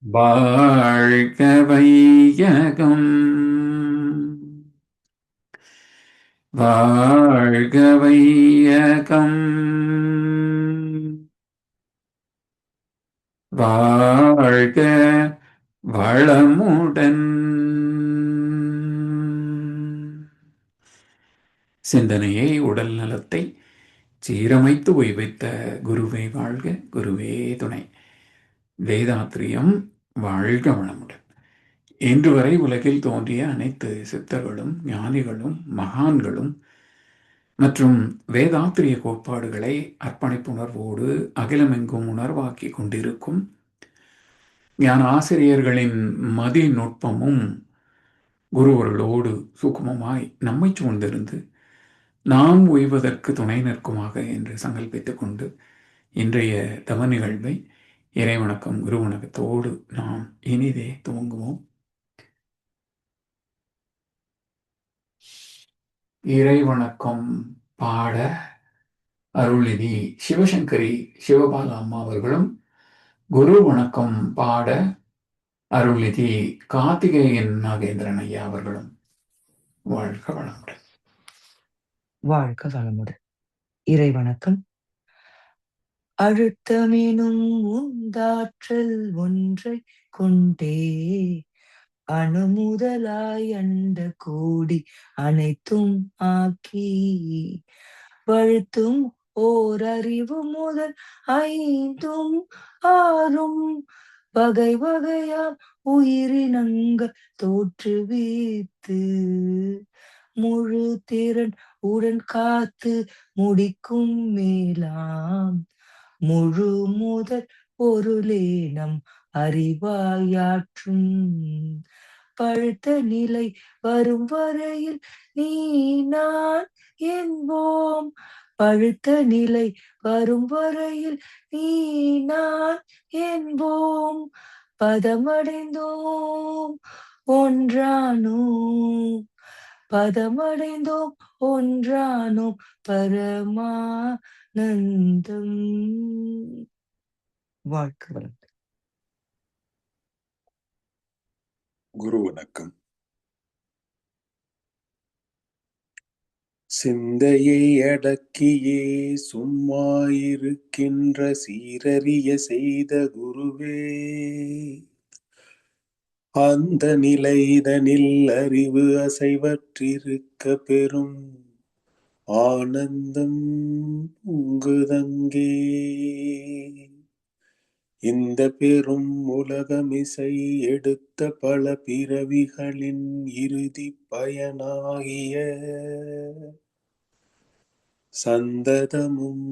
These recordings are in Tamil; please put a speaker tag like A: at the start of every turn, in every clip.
A: வாழ்க வையகம் வாழ்க வையகம் வாழ்க வளமுடன் சிந்தனையை உடல் நலத்தை சீரமைத்து உய்வித்த குருவே வாழ்க, குருவே துணை. வேதாத்திரியம் வாழ்க வளமுடன். இன்று வரை உலகில் தோன்றிய அனைத்து சித்தர்களும் ஞானிகளும் மகான்களும் மற்றும் வேதாத்திரிய கோட்பாடுகளை அர்ப்பணிப்புணர்வோடு அகிலமெங்கும் உணர்வாக்கி கொண்டிருக்கும் ஞான ஆசிரியர்களின் மதிநுட்பமும் குருவர்களோடு சுக்குமமாய் நம்மை சூழ்ந்திருந்து நாம் உய்வதற்கு துணை நிற்குமாக என்று சங்கல்பித்துக் கொண்டு இன்றைய தவ நிகழ்வை இறைவணக்கம் குருவணக்கத்தோடு நாம் இனிதே துவங்குவோம். இறைவணக்கம் பாட அருள்நிதி சிவசங்கரி சிவபால அம்மா அவர்களும், குரு வணக்கம் பாட அருள்நிதி கார்த்திகேயன் நாகேந்திரன் ஐயா அவர்களும் வாழ்க வளமுடன்.
B: வாழ்க வளமுடன். இறை வணக்கம். அழுத்தமெனும் உந்தாற்றல் ஒன்றை கொண்டே அணுமுதலாய் அண்ட கோடி அனைத்தும் ஆக்கி வழுத்தும் ஓர் அறிவு முதல் ஐந்தும் ஆறும் வகை வகையால் உயிரினங்கள் தோற்றுவித்து முழு திறன் உடன் காத்து முடிக்கும் மேலாம் முழு முதல் பொருளே நம் அறிவாயாற்றும் பழுத்த நிலை வரும் வரையில் நீ நான் என்போம். பழுத்த நிலை வரும் வரையில் நீ நான் என்போம். பதமடைந்தோம் ஒன்றானோம், பதமடைந்தோம் ஒன்றானோம் பரமானந்தம். வாழ்க வளமுடன்.
C: குரு வணக்கம். சிந்தையை அடக்கியே சும்மா இருக்கின்ற சீரறிய செய்த குருவே, அந்த நிலைதனில் அறிவு அசைவற்றிருக்க பெறும் ஆனந்தம் உங்குதங்கே. இந்த பெரும் உலகமிசை எடுத்த பல பிறவிகளின் இறுதி பயனாகிய சந்ததமும்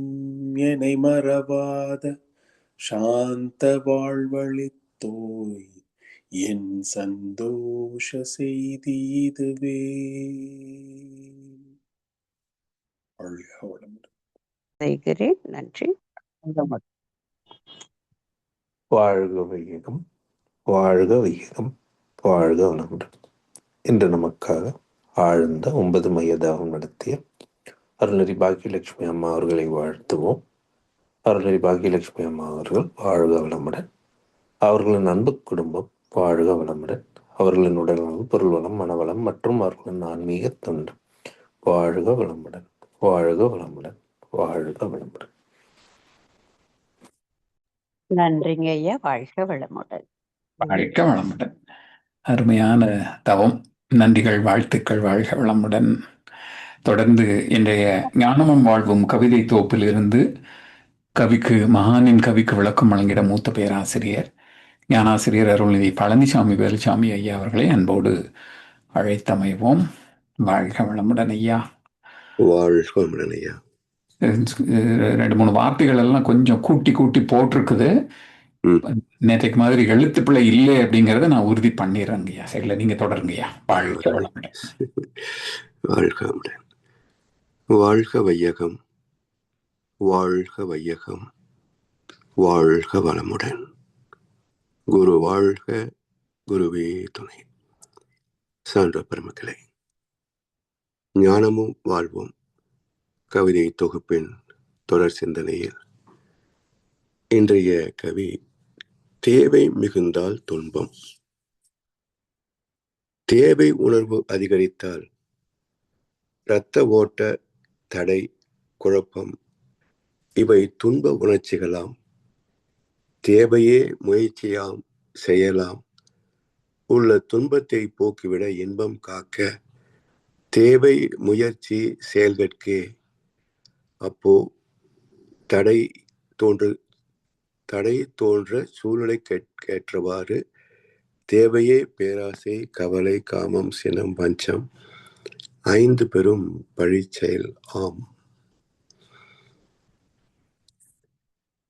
C: என்னை மறவாத சாந்த வாழ்வழித்தோய் என் சந்தோஷ செய்தி இதுவே.
D: செய்கிறேன். நன்றி.
E: வாழ்க வையகம், வாழ்க வையகம், வாழ்க வளமுடன். இன்று நமக்காக ஆழ்ந்த 9 மையதாகம் நடத்திய அருள்நெறி பாக்கியலட்சுமி அம்மா அவர்களை வாழ்த்துவோம். அருள்நெறி பாக்கியலட்சுமி அம்மா அவர்கள் வாழ்க வளமுடன். அவர்களின் அன்பு குடும்பம் வாழ்க வளமுடன். அவர்களின் உடல்நலம், பொருள் வளம், மனவளம் மற்றும் அவர்களின் ஆன்மீக தொண்டு வாழ்க வளமுடன், வாழ்க வளமுடன், வாழ்க வளமுடன்.
D: நன்றிங்க ஐயா. வாழ்க வளமுடன்.
A: வாழ்க வளமுடன். அருமையான தவம். நன்றிகள், வாழ்த்துக்கள். வாழ்க வளமுடன். தொடர்ந்து இன்றைய ஞானமும் வாழ்வும் கவிதை தொகுப்பில் இருந்து மகானின் கவிக்கு விளக்கம் வழங்கிட மூத்த பேராசிரியர் ஞானாசிரியர் அருள்நிதி பழனிசாமி வேலுசாமி ஐயா அவர்களை அன்போடு அழைத்தமைவோம். வாழ்க வளமுடன் ஐயா.
C: வாழ்க வளமுடன் ஐயா.
A: 2-3 வார்த்தைகள் எல்லாம் கொஞ்சம் கூட்டி கூட்டி போட்டிருக்குது. நேற்றைக்கு மாதிரி எழுத்து பிள்ளை இல்லை அப்படிங்கிறத நான் உறுதி பண்ணிடுறேங்க ஐயா. சரிங்களா, நீங்க தொடருங்கய்யா. வாழ்க வளமுடன்.
C: வாழ்க வளமுடன். வாழ்க வையகம், வாழ்க வையகம், வாழ்க வளமுடன். குரு வாழ்க, குருவே துணை. சான்ற பெருமக்களே, ஞானமும் வாழ்வும் கவிதை தொகுப்பின் தொடர் சிந்தனையில் இன்றைய கவி தேவை மிகுந்தால் துன்பம். தேவை உணர்வு அதிகரித்தால் இரத்த ஓட்ட தடை, குழப்பம் இவை துன்ப உணர்ச்சிகளாம். தேவையே முயற்சியாம் செய்யலாம். உள்ள துன்பத்தை போக்கிவிட இன்பம் காக்க தேவை முயற்சி செயல்கட்கே. அப்போ தடை தோன்ற சூழ்நிலை கேற்றவாறு தேவையே பேராசை, கவலை, காமம், சினம், பஞ்சம் 5 பெரும் பழிச்செயல் ஆம்.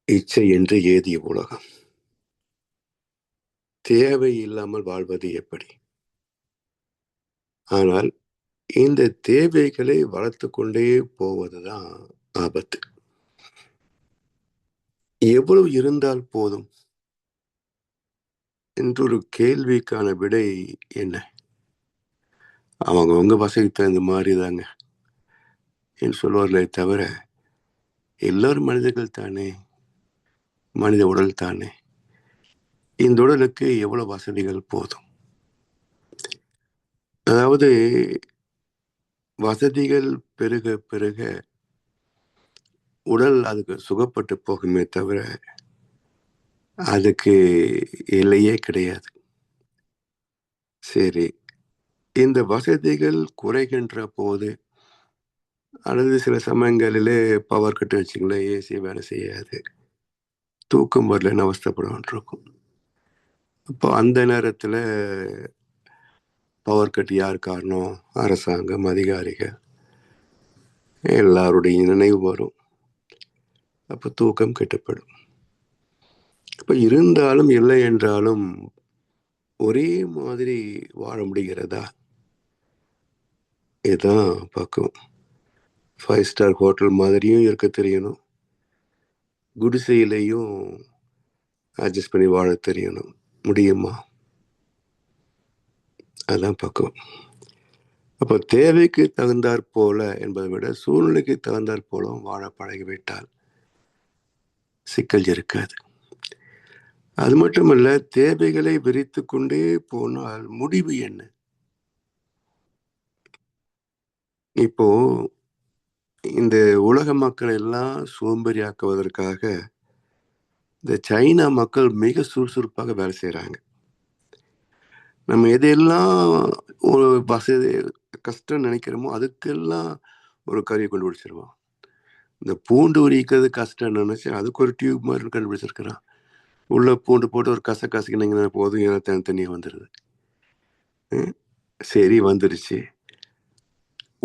C: இச்சை என்று ஏதி உலகம். தேவை இல்லாமல் வாழ்வது எப்படி? ஆனால் இந்த தேவைகளை வளர்த்து கொண்டே போவதுதான் ஆபத்து. எவ்வளவு இருந்தால் போதும் என்றொரு கேள்விக்கான விடை என்ன? அவங்க வசதிக்கு தகுந்த மாதிரி தாங்க என்று சொல்வார்களே தவிர, எல்லாரும் மனிதர்கள் தானே, மனித உடல் தானே, இந்த உடலுக்கு எவ்வளவு வசதிகள் போதும். அதாவது வசதிகள் பெருக பெருக உடல் அதுக்கு சுகப்பட்டு போகுமே தவிர அதுக்கு எல்லையே கிடையாது. சரி, இந்த வசதிகள் குறைகின்ற போது அல்லது சில சமயங்களிலே பவர் கட்டு வச்சுங்களேன், ஏசி வேலை செய்யாது, தூக்கம் வரலன்னு அவஸ்தைப்படும் இருக்கும். அப்போ அந்த நேரத்தில் பவர் கட் யார் காரணம்? அரசாங்கம், அதிகாரிகள், எல்லாருடைய நினைவு வரும். அப்போ தூக்கம் கெட்டுப்படும். இப்போ இருந்தாலும் இல்லை என்றாலும் ஒரே மாதிரி வாழ முடிகிறதா? இதுதான் பக்குவம். 5 ஸ்டார் ஹோட்டல் மாதிரியும் இருக்க தெரியணும், குடிசையிலையும் அட்ஜஸ்ட் பண்ணி வாழ தெரியணும். முடியுமா? அதான் பக்குவம். அப்போ தேவைக்கு தகுந்தாற் போல என்பதை விட சூழ்நிலைக்கு தகுந்தாற் போல வாழ பழகிவிட்டால் சிக்கல் இருக்காது. அது மட்டுமல்ல, தேவைகளை விரித்து கொண்டே போனால் முடிவு என்ன? இப்போ இந்த உலக மக்கள் எல்லாம் சோம்பேறியாக்குவதற்காக இந்த சைனா மக்கள் மிக சுறுசுறுப்பாக வேலை செய்யறாங்க. நம்ம எதையெல்லாம் ஒரு வசதி கஷ்டம் நினைக்கிறோமோ அதுக்கெல்லாம் ஒரு கருவியை கண்டுபிடிச்சிருவோம். இந்த பூண்டு உரிக்கிறது கஷ்டம் நினைச்சு அதுக்கு ஒரு டியூப் மாதிரி கண்டுபிடிச்சிருக்கிறான். உள்ள பூண்டு போட்டு ஒரு கசக்கினீங்கன்னா போதும், தண்ணியை வந்துடுது. சரி, வந்துருச்சு.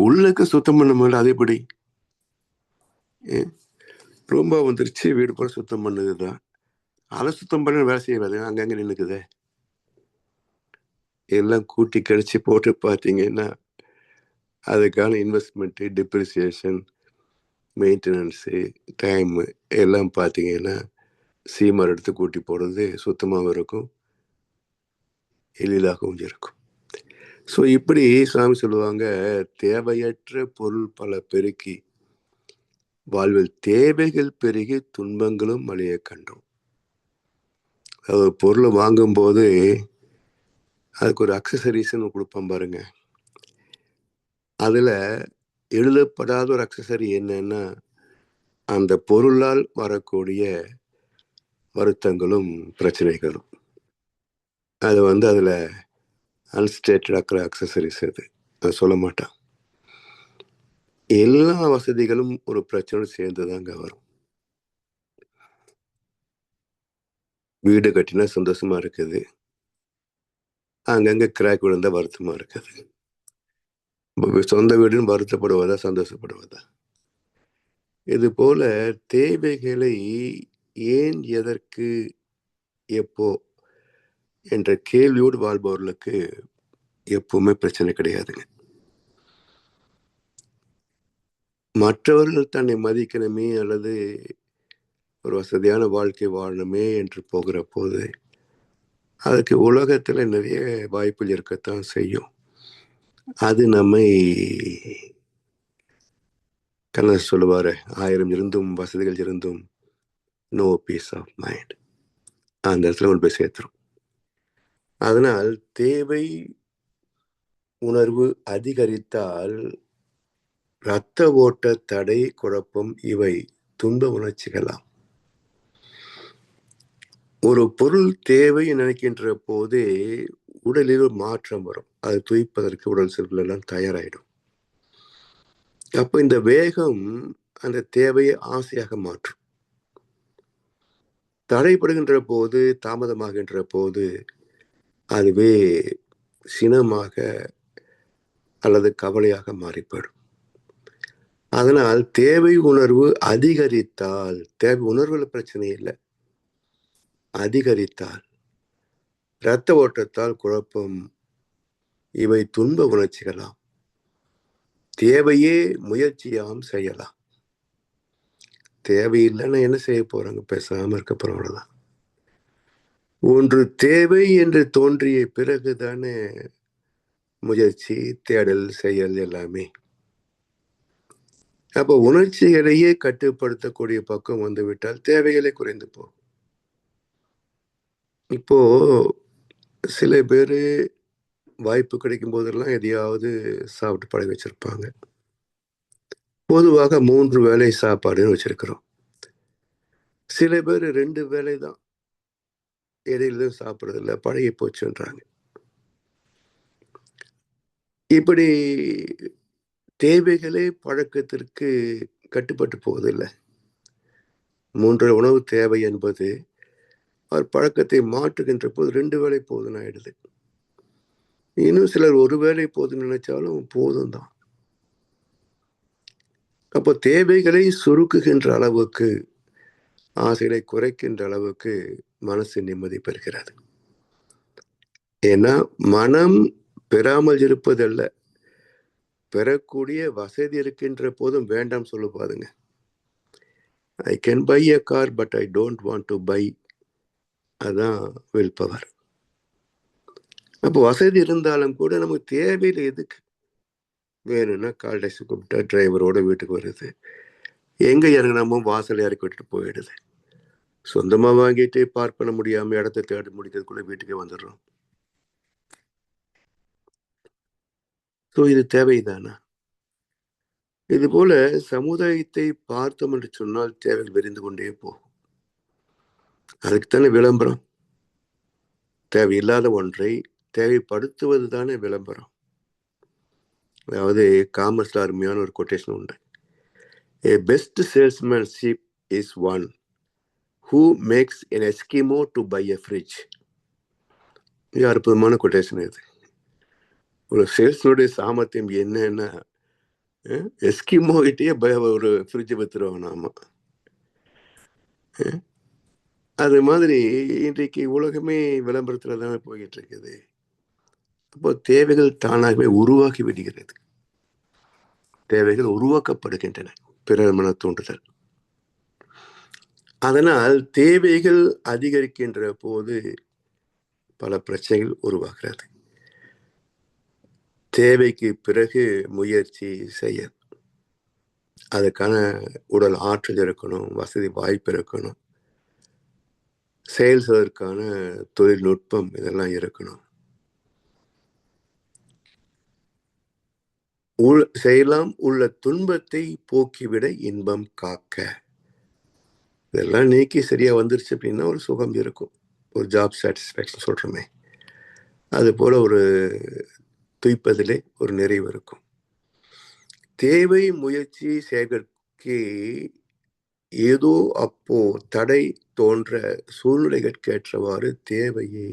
C: உள்ளக்க சுத்தம் பண்ண முடியல, அதேபடி ரொம்ப வந்துருச்சு, வீடு போல சுத்தம் பண்ணுதுதான். அதை சுத்தம் பண்ண வேலை செய்யாது, அங்கங்க நின்னுக்குது. எல்லாம் கூட்டி கழிச்சு போட்டு பார்த்தீங்கன்னா அதுக்கான இன்வெஸ்ட்மெண்ட்டு, டிப்ரிசியேஷன், மெயின்டெனன்ஸு, டைமு எல்லாம் பார்த்தீங்கன்னா சீமர் எடுத்து கூட்டி போடுறது சுத்தமாகவும் இருக்கும், எளிதாகவும் இருக்கும். ஸோ இப்படி சாமி சொல்லுவாங்க, தேவையற்ற பொருள் பல பெருக்கி வாழ்வில் தேவைகள் பெருகி துன்பங்களும் அழிய கண்டோம். அதாவது பொருளை வாங்கும்போது அதுக்கு ஒரு அக்சசரிஸ்ன்னு கொடுப்போம் பாருங்க. அதில் எழுதப்படாத ஒரு அக்சசரி என்னன்னா அந்த பொருளால் வரக்கூடிய வருத்தங்களும் பிரச்சனைகளும். அது அதில் அன்ஸ்டேட்டட் அக்சசரிஸ் அது சொல்ல மாட்டான். எல்லா வசதிகளும் ஒரு பிரச்சனை சேர்ந்துதாங்க வரும். வீடு கட்டினா சந்தோஷமா இருக்குது, அங்கங்க கிராக் விழுந்தா வருத்தமா இருக்குது. சொந்த வீடுன்னு வருத்தப்படுவதா சந்தோஷப்படுவதா? இது போல தேவைகளை ஏன், எதற்கு, எப்போ என்ற கேள்வியோடு வாழ்பவர்களுக்கு எப்பவுமே பிரச்சனை கிடையாதுங்க. மற்றவர்கள் தன்னை மதிக்கணுமே அல்லது ஒரு வசதியான வாழ்க்கை வாழணுமே என்று போகிற போது அதுக்கு உலகத்துல நிறைய வாய்ப்புகள் இருக்கத்தான் செய்யும். அது நம்மை கண்ணர் சொல்லுவாரு, 1000 இருந்தும் வசதிகள் இருந்தும் நோ பீஸ் ஆஃப் மைண்ட். அந்த இடத்துல கொண்டு போய் சேர்த்துரும். அதனால் தேவை உணர்வு அதிகரித்தால் இரத்த ஓட்ட தடை, குழப்பம் இவை துன்ப உணர்ச்சிகளாம். ஒரு பொருள் தேவை நினைக்கின்ற போதே உடலில் ஒரு மாற்றம் வரும். அது துய்ப்பதற்கு உடல் செல்கள் எல்லாம் தயாராயிடும். அப்ப இந்த வேகம் அந்த தேவையை ஆசையாக மாற்றும். தடைப்படுகின்ற போது, தாமதமாகின்ற போது அதுவே சினமாக அல்லது கவலையாக மாறிப்படும். அதனால் தேவை உணர்வு அதிகரித்தால், தேவை உணர்வுல பிரச்சனை இல்லை, அதிகரித்தால் இரத்த ஓட்டத்தால் குழப்பம் இவை துன்ப உணர்ச்சிகளாம். தேவையே முயற்சியாம் செய்யலாம். தேவையில்லைன்னா என்ன செய்ய போறாங்க? பேசாம இருக்க போறோம், அவ்வளவுதான். ஒன்று தேவை என்று தோன்றிய பிறகுதானே முயற்சி, தேடல், செயல் எல்லாமே. அப்ப உணர்ச்சிகளையே கட்டுப்படுத்தக்கூடிய பக்கம் வந்துவிட்டால் தேவைகளே குறைந்து போகும். இப்போ சில பேரு வாய்ப்பு கிடைக்கும் போதெல்லாம் எதையாவது சாப்பிட்டு பழக வச்சிருப்பாங்க. பொதுவாக 3 வேளை சாப்பாடுன்னு வச்சிருக்கிறோம். சில பேர் 2 வேளை தான், இடையில சாப்பிடுறதில்ல, பழகி போச்சுன்றாங்க. இப்படி தேவைகளே பழக்கத்திற்கு கட்டுப்பட்டு போவதில்லை. 3 உணவு தேவை என்பது அவர் பழக்கத்தை மாற்றுகின்ற போது 2 வேளை போதும்னு ஆயிடுது. இன்னும் சிலர் 1 வேளை போதும்னு நினைச்சாலும் போதும் தான். அப்போ தேவைகளை சுருக்குகின்ற அளவுக்கு, ஆசைகளை குறைக்கின்ற அளவுக்கு மனசு நிம்மதி பெறுகிறது. ஏன்னா மனம் பெறாமல் இருப்பதல்ல, பெறக்கூடிய வசதி இருக்கின்ற போதும் வேண்டாம் சொல்ல பாருங்க. I can buy a car but I don't want to buy. அதான் வில் பவர். அப்போ வசதி இருந்தாலும் கூட நமக்கு தேவையில்லை. எதுக்கு வேணும்னா கால் டாக்ஸி கூப்பிட்டா டிரைவரோட வீட்டுக்கு வருது, எங்க இறங்கினாமோ வாசல் இறக்கி விட்டுட்டு போயிடுது. சொந்தமா வாங்கிட்டு பார்க் பண்ண முடியாம இடத்த தேடி முடிக்கிறதுக்குள்ள வீட்டுக்கே வந்துடுறோம். ஸோ இது தேவைதானா? இது போல சமுதாயத்தை பார்த்தோம் என்று சொன்னால் தேவைகள் விரிந்து கொண்டே போகும். அதுக்குத்தானே விளம்பரம். தேவையில்லாத ஒன்றை தேவைப்படுத்துவது தானே விளம்பரம். அதாவது காமர்ஸ்ல அருமையான ஒரு கொட்டேஷன் உண்டு. A best salesmanship is one who makes an Eskimo to buy a fridge. இது அற்புதமான கொட்டேஷன். இது ஒரு சேல்ஸ்னுடைய சாமர்த்தியம் என்னன்னா, எஸ்கிமோ கிட்டே ஒரு ஃப்ரிட்ஜ் வித்துருவாங்க நாம. அது மாதிரி இன்றைக்கு உலகமே விளம்பரத்துல தானே போய்கிட்டு இருக்குது. அப்போ தேவைகள் தானாகவே உருவாக்கி விடுகிறது. தேவைகள் உருவாக்கப்படுகின்றன, பிறர் மன தூண்டுதல். அதனால் தேவைகள் அதிகரிக்கின்ற போது பல பிரச்சனைகள் உருவாகிறது. தேவைக்கு பிறகு முயற்சி செய்ய, அதுக்கான உடல் ஆற்றல் இருக்கணும், வசதி வாய்ப்பு இருக்கணும், செயல் செய்வதற்கான தொழில்நுட்பம் இதெல்லாம் இருக்கணும். செய்யலாம் உள்ள துன்பத்தை போக்கிவிட இன்பம் காக்க. இதெல்லாம் நீக்கி சரியா வந்துருச்சு அப்படின்னா ஒரு சுகம் இருக்கும், ஒரு ஜாப் சாட்டிஸ்ஃபேக்ஷன் சொல்றோமே, அது போல ஒரு துய்ப்பதிலே ஒரு நிறைவு இருக்கும். தேவை முயற்சி செயற்கை ஏதோ அப்போ தடை தோன்ற சூழ்நிலைகளுக்கேற்றவாறு தேவையே,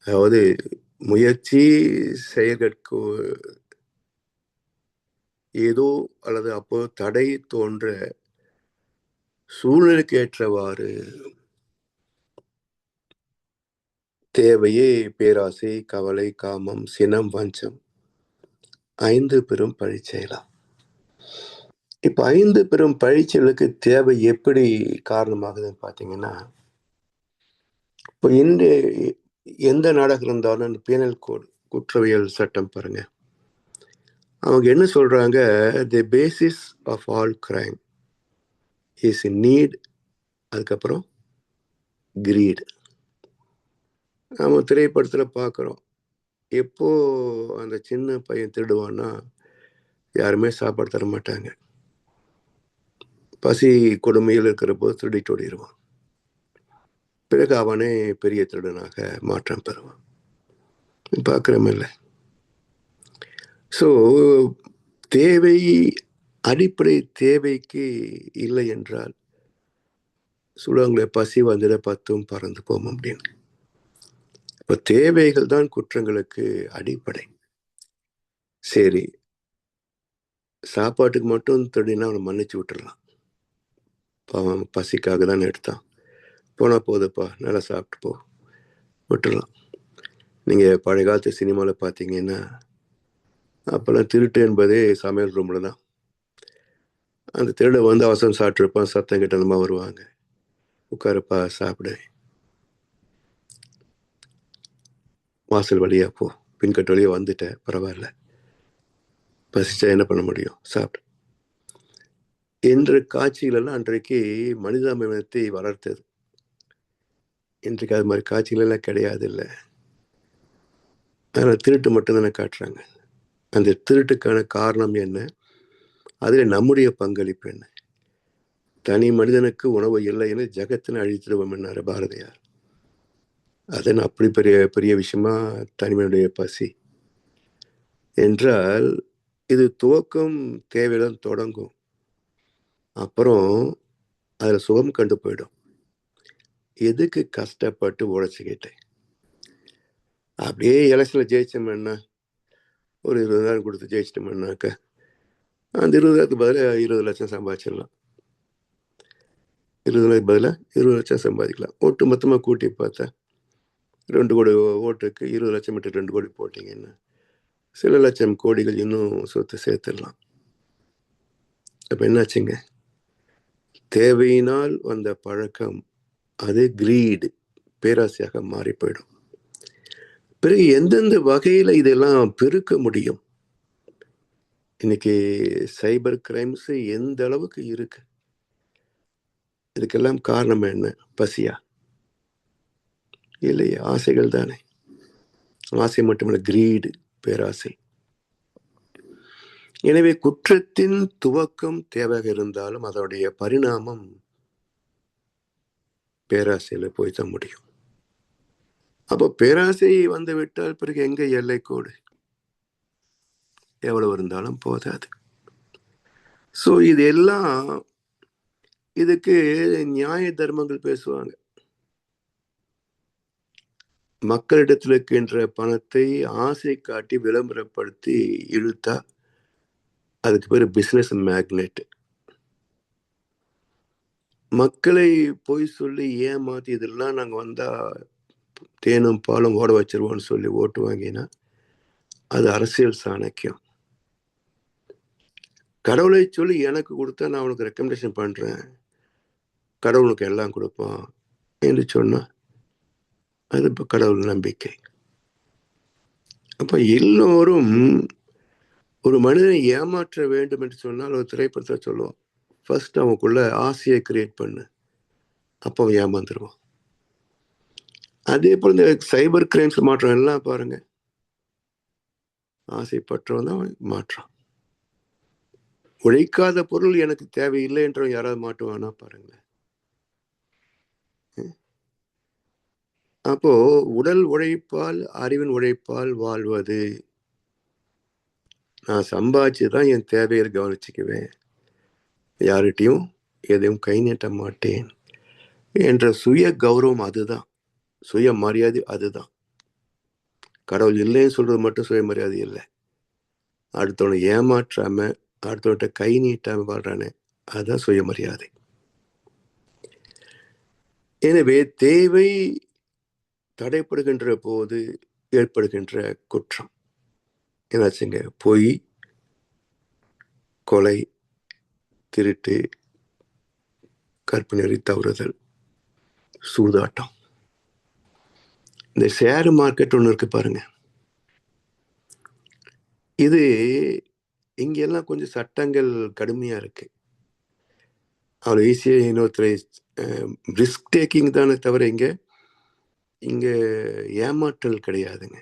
C: அதாவது முயற்சி செயற்கை ஏதோ அல்லது அப்போ தடை தோன்ற சூழ்நிலைக்கு ஏற்றவாறு தேவையே பேராசை, கவலை, காமம், சினம், வஞ்சம் 5 பெரும் பழிச்செயலாம். இப்ப 5 பெரும் பழிச்செயலுக்கு தேவை எப்படி காரணமாகுதுன்னு பாத்தீங்கன்னா, இப்போ எந்த நாடகம் இருந்தாலும் பீனல் கோட், குற்றவியல் சட்டம் பாருங்க, அவங்க என்ன சொல்றாங்க, the basis of all crime is need, அதுக்கப்புறம் கிரீடு. நம்ம திரைப்படத்தில் பார்க்குறோம், எப்போ அந்த சின்ன பையன் திருடுவான்னா யாருமே சாப்பாடு தர மாட்டாங்க. பசி கொடுமையில் இருக்கிற போது திருடிட்டு ஓடிடுவான். பிறகு அவனே பெரிய திருடனாக மாற்றம் பெறுவான். பார்க்குறோமில்ல. ஸோ தேவை, அடிப்படை தேவைக்கு இல்லை என்றால் சொல்லுவாங்களே, பசி வந்துட பத்தும் பறந்து போகும் அப்படின்னு. இப்போ தேவைகள் தான் குற்றங்களுக்கு அடிப்படை. சரி, சாப்பாட்டுக்கு மட்டும் திருடினா அவனை மன்னிச்சு விட்டுடலாம். அவன் பசிக்காக தான் எடுத்தான், போனா போதுப்பா, நல்லா சாப்பிட்டு போ, விட்டுடலாம். நீங்கள் பழைய காலத்து சினிமாவில் பார்த்தீங்கன்னா அப்போல்லாம் திருட்டு என்பதே சமையல் ரூமில் தான். அந்த திருட வந்து அவசரம் சாப்பிட்ருப்பான், சத்தம் கிட்டனமா வருவாங்க, உட்காருப்பா சாப்பிடு, வாசல் வழியா போ, பின்கட்டு வழியா வந்துட்டேன் பரவாயில்ல, பசிச்சா என்ன பண்ண முடியும், சாப்பிடு என்ற காட்சிகளெல்லாம் அன்றைக்கு மனிதாபிமானத்தை வளர்த்தது. இன்றைக்கு அது மாதிரி காட்சிகளெல்லாம் கிடையாது. இல்லை, அதனால் திருட்டு மட்டும்தானே காட்டுறாங்க. அந்த திருட்டுக்கான காரணம் என்ன, அதில் நம்முடைய பங்களிப்பு என்ன? தனி மனிதனுக்கு உணவு இல்லை என ஜகத்தினை அழித்திடுவோம் என்னார் பாரதியார். அதன் அப்படி பெரிய பெரிய விஷயமா தனிமனுடைய பசி என்றால், இது துவக்கம் தேவையில்தான் தொடங்கும், அப்புறம் அதில் சுகம் கண்டு போயிடும். எதுக்கு கஷ்டப்பட்டு உழைச்சிக்கிட்டேன்? அப்படியே எலெக்ஷனில் ஜெயிச்சோம்னா ஒரு 20,000 கொடுத்து ஜெயிச்சிட்டோம்னாக்க அந்த 20,000க்கு பதிலாக 20 லட்சம் சம்பாதிச்சிடலாம். 20,000 பதிலாக 20 லட்சம் சம்பாதிக்கலாம். ஒட்டு மொத்தமாக கூட்டி பார்த்தா 2 கோடி ஓட்டுக்கு 20 லட்சம் விட்டு 2 கோடி போட்டிங்கன்னா சில லட்சம் கோடிகள் இன்னும் சொத்து சேர்த்துடலாம். அப்போ என்னாச்சுங்க, தேவையினால் வந்த பழக்கம் அது கிரீடு, பேராசையாக மாறி போயிடும். பிறகு எந்தெந்த வகையில் இதெல்லாம் பெருக்க முடியும்? இன்னைக்கு சைபர் கிரைம்ஸ் எந்த அளவுக்கு இருக்கு? இதுக்கெல்லாம் காரணம் என்ன? பசியா? இல்லையா, ஆசைகள் தானே. ஆசை மட்டுமல்ல, கிரீடு, பேராசை. எனவே குற்றத்தின் துவக்கம் தேவையாக இருந்தாலும் அதனுடைய பரிணாமம் பேராசையில போய் தான் முடியும். அப்போ பேராசை வந்து விட்டால் பிறகு எங்க எல்லை கோடு? எவ்வளவு இருந்தாலும் போதாது. ஸோ இது எல்லாம், இதுக்கு நியாய தர்மங்கள் பேசுவாங்க. மக்களிடத்தில் இருக்கின்ற பணத்தை ஆசை காட்டி விளம்பரப்படுத்தி இழுத்தா அதுக்கு பேர் பிசினஸ் மேக்னெட். மக்களை பொய் சொல்லி ஏமாத்தி இதெல்லாம் நாங்கள் வந்தா தேனும் பாலும் ஓட வச்சிருவோம்னு சொல்லி ஓட்டு வாங்கினா அது அரசியல் சாணக்கியம். கடவுளை சொல்லி எனக்கு கொடுத்தா நான் உனக்கு ரெக்கமெண்டேஷன் பண்றேன், கடவுளுக்கு எல்லாம் கொடுப்பான் என்று சொன்னா அது இப்போ கடவுள் நம்பிக்கை. அப்ப எல்லோரும் ஒரு மனிதனை ஏமாற்ற வேண்டும் என்று சொன்னால் ஒரு திரைப்படத்தை சொல்லுவோம், ஃபர்ஸ்ட் அவனுக்குள்ள ஆசையை கிரியேட் பண்ணு, அப்போ அவன் ஏமாந்துருவான். அதே போல இந்த சைபர் கிரைம்ஸ் மாற்றம் எல்லாம் பாருங்க, ஆசைப்பற்றவன் தான் மாற்றான். உழைக்காத பொருள் எனக்கு தேவையில்லை என்றவன் யாராவது மாட்டுவானா பாருங்க. அப்போ உடல் உழைப்பால் அறிவின் உழைப்பால் வாழ்வது. நான் சம்பாதிச்சுதான் என் தேவையை கவனிச்சுக்குவேன், யார்கிட்டையும் எதையும் கை நீட்ட மாட்டேன் என்ற சுய கௌரவம், அதுதான் சுய மரியாதை. அதுதான் கடவுள் இல்லைன்னு சொல்றது மட்டும் சுயமரியாதை இல்லை. அடுத்தவனை ஏமாற்றாம அடுத்தவன்கிட்ட கை நீட்டாம வாழ்றானே, அதுதான் சுயமரியாதை. எனவே தேவை தடைப்படுகின்ற போது ஏற்படுகின்ற குற்றம் என்னாச்சுங்க? பொய், கொலை, திருட்டு, கற்பு நெறி தவறுதல், சூதாட்டம். இந்த ஷேர் மார்க்கெட் ஒன்று இருக்கு பாருங்க, இது இங்கெல்லாம் கொஞ்சம் சட்டங்கள் கடுமையா இருக்கு. அவ்வளோ ஈஸியாக இன்னொருத்தரை ரிஸ்க் டேக்கிங் தானே தவிர இங்கே ஏமாற்றல் கிடையாதுங்க.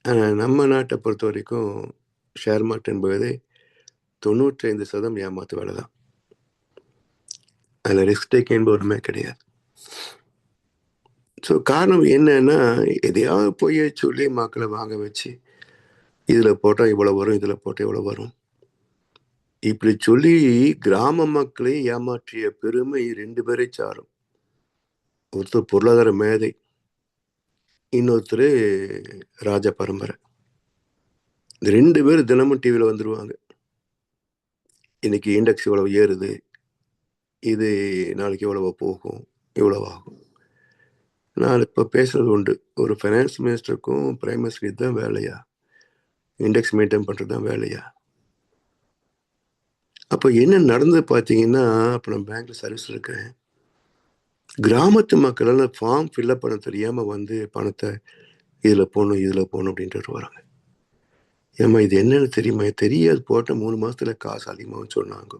C: ஆனால் நம்ம நாட்டை பொறுத்த வரைக்கும் ஷேர் மார்க்கெட் என்பது 95% ஏமாத்து வேலை தான். அதில் ரிஸ்க் டேக்கிங் என்பதுமே கிடையாது. ஸோ காரணம் என்னன்னா, எதையாவது போய் சொல்லி மக்களை வாங்க வச்சு இதில் போட்டால் இவ்வளோ வரும், இதில் போட்டால் இவ்வளோ வரும், இப்படி சொல்லி கிராம மக்களை ஏமாற்றிய பெருமை 2 பேரை சாரும். ஒருத்தர் பொருளாதார மேதை, இன்னொருத்தர் ராஜ பரம்பரை. இந்த 2 பேர் தினமும் டிவியில் வந்துடுவாங்க. இன்னைக்கு இண்டெக்ஸ் இவ்வளவு ஏறுது, இது நாளைக்கு இவ்வளவு போகும், இவ்வளவு ஆகும். நான் இப்போ பேசுறது உண்டு, ஒரு ஃபைனான்ஸ் மினிஸ்டருக்கும் பிரைம் மினிஸ்டருக்கு இதுதான் வேலையா? இண்டெக்ஸ் மெயின்டைன் பண்ணுறது தான் வேலையா? அப்போ என்ன நடந்து பார்த்தீங்கன்னா, அப்போ நான் பேங்க்ல சர்வீஸ் இருக்கேன், கிராமத்து மக்கள் ஃபார்ம் ஃபில்அப் பண்ண தெரியாமல் வந்து பணத்தை இதில் போகணும் இதில் போகணும் அப்படின்ட்டு வராங்க. ஏம்மா இது என்னன்னு தெரியுமா? தெரியாது, போட்ட 3 மாதத்துல காசு அதிகமாகனு சொன்னாங்க.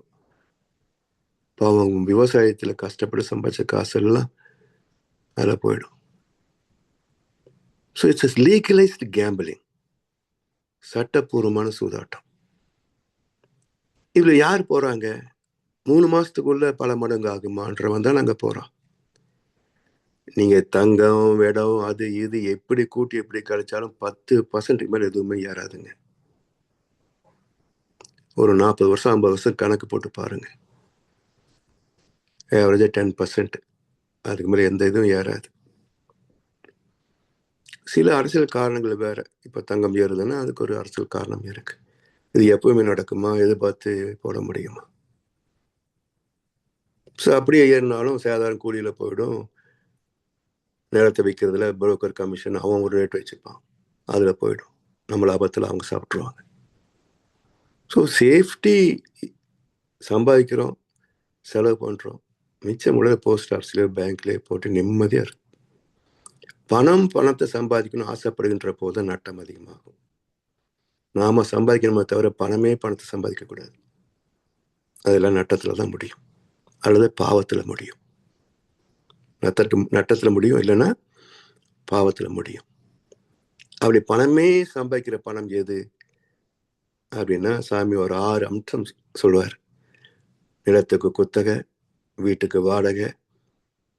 C: பாவம் விவசாயத்தில் கஷ்டப்பட்டு சம்பாதிச்ச காசு எல்லாம் அதில் போயிடும். ஸோ இட்ஸ் லீகலைஸ்டு கேம்பிளிங், சட்டப்பூர்வமான சூதாட்டம். இதில் யார் போகிறாங்க? 3 மாதத்துக்குள்ள பல மடங்கு ஆகுமான்றவன் தான் நாங்கள் போகிறோம். நீங்கள் தங்கம் இடம் அது இது எப்படி கூட்டி எப்படி கழிச்சாலும் 10% மேலே எதுவுமே ஏறாதுங்க. ஒரு 40 வருஷம் 50 வருஷம் கணக்கு போட்டு பாருங்க, ஆவரேஜாக 10%, அதுக்கு மேலே எந்த இதுவும் ஏறாது. சில அரசியல் காரணங்கள் வேற. இப்போ தங்கம் ஏறுதுன்னா அதுக்கு ஒரு அரசியல் காரணம் இருக்கு. இது எப்பவுமே நடக்குமா? எதிர்பார்த்து போட முடியுமா? ஸோ அப்படியே ஏறினாலும் சாதாரண கூலியில் போயிடும். நிலத்தை விற்கிறதுல புரோக்கர் கமிஷன் அவன் ஒரு ரேட் வச்சுப்பான், அதில் போயிடும். நம்ம லாபத்தில் அவங்க சாப்பிட்ருவாங்க. ஸோ சேஃப்டி, சம்பாதிக்கிறோம், செலவு பண்ணுறோம், மிச்சம் உள்ள போஸ்ட் ஆஃபீஸ்லேயோ பேங்க்லேயோ போட்டு நிம்மதியாக இருக்கு. பணத்தை சம்பாதிக்கணும் ஆசைப்படுகின்ற போது நட்டம் அதிகமாகும். நாம சம்பாதிக்கணுமே தவிர பணத்தை சம்பாதிக்கக்கூடாது. அதெல்லாம் நட்டத்தில் தான் முடியும், அல்லது பாவத்தில் முடியும். நட்டத்தில் முடியும், இல்லைன்னா பாவத்தில் முடியும். அப்படி பணமே சம்பாதிக்கிற பணம் எது அப்படின்னா, சாமி ஒரு 6 அம்சம் சொல்வார். நிலத்துக்கு குத்தகை, வீட்டுக்கு வாடகை,